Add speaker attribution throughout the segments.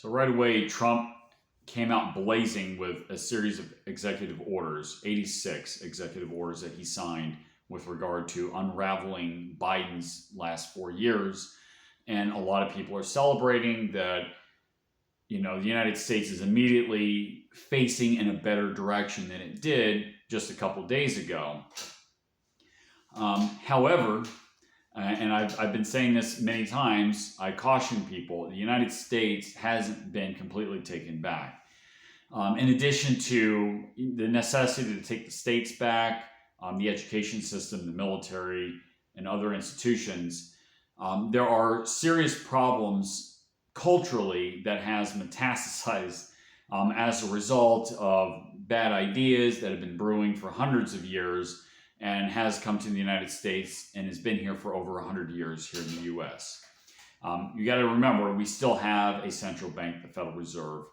Speaker 1: So right away, Trump came out blazing with a series of executive orders, 86 executive orders that he signed with regard to unraveling Biden's last 4 years. And a lot of people are celebrating that, the United States is immediately facing in a better direction than it did just a couple days ago. However, and I've been saying this many times, I caution people, the United States hasn't been completely taken back. In addition to the necessity to take the states back, the education system, the military, and other institutions, there are serious problems culturally that has metastasized as a result of bad ideas that have been brewing for hundreds of years and has come to the United States and has been here for over 100 years here in the U.S. You got to remember, we still have a central bank, the Federal Reserve,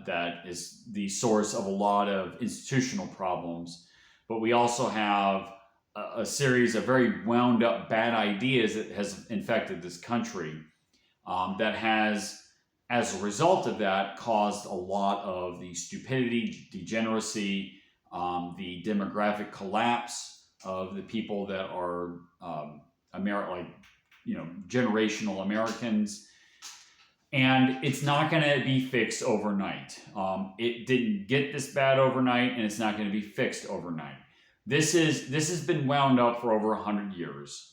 Speaker 1: that is the source of a lot of institutional problems. But we also have a series of very wound up bad ideas that has infected this country that has, as a result of that, caused a lot of the stupidity, degeneracy, the demographic collapse of the people that are generational Americans. And it's not going to be fixed overnight. It didn't get this bad overnight, and it's not going to be fixed overnight. This has been wound up for over 100 years,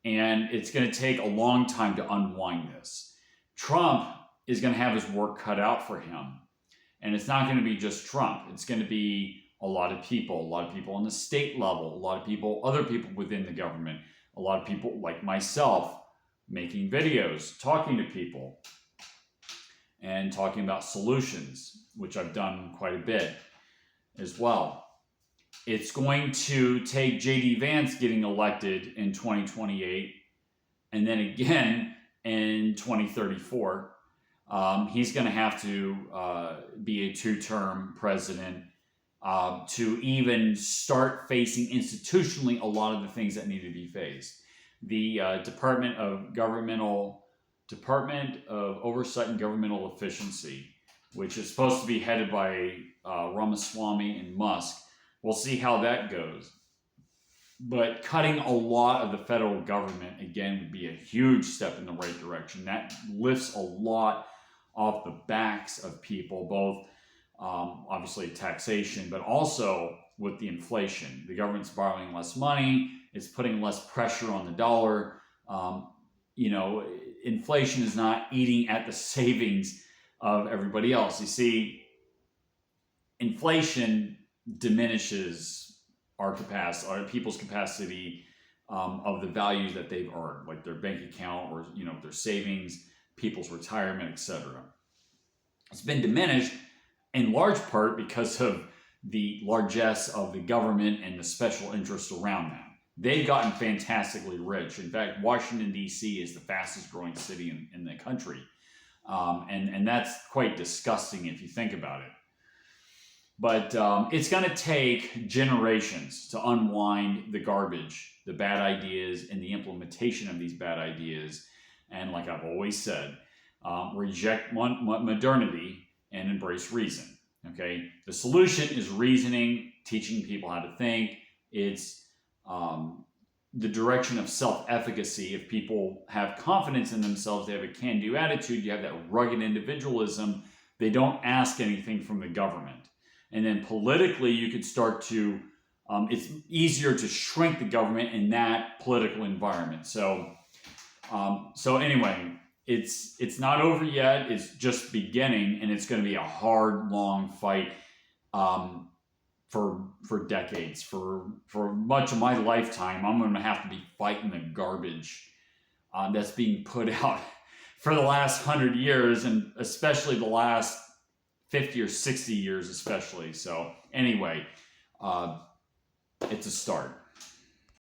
Speaker 1: and it's going to take a long time to unwind this. Trump is going to have his work cut out for him, and it's not going to be just Trump. It's going to be a lot of people on the state level, a lot of people, other people within the government, a lot of people like myself making videos, talking to people, and talking about solutions, which I've done quite a bit as well. It's going to take J.D. Vance getting elected in 2028 and then again in 2034. He's going to have to be a two-term president to even start facing institutionally a lot of the things that need to be faced. The Department of Oversight and Governmental Efficiency, which is supposed to be headed by Ramaswamy and Musk. We'll see how that goes. But cutting a lot of the federal government, again, would be a huge step in the right direction. That lifts a lot off the backs of people, both obviously taxation, but also with the inflation. The government's borrowing less money. It's putting less pressure on the dollar. Inflation is not eating at the savings of everybody else. You see, inflation diminishes our people's capacity of the values that they've earned, like their bank account or their savings, people's retirement, etc. It's been diminished in large part because of the largesse of the government and the special interests around them. They've gotten fantastically rich. In fact, Washington, D.C. is the fastest growing city in the country. And that's quite disgusting if you think about it. But it's going to take generations to unwind the garbage, the bad ideas, and the implementation of these bad ideas. And like I've always said, reject modernity and embrace reason. Okay, the solution is reasoning, teaching people how to think. It's the direction of self-efficacy. If people have confidence in themselves, they have a can-do attitude, you have that rugged individualism, they don't ask anything from the government. And then politically, you could start to, it's easier to shrink the government in that political environment. So anyway, it's not over yet. It's just beginning, and it's going to be a hard, long fight for decades. For much of my lifetime, I'm going to have to be fighting the garbage that's being put out for the last 100 years, and especially the last 50 or 60 years especially. So anyway, it's a start.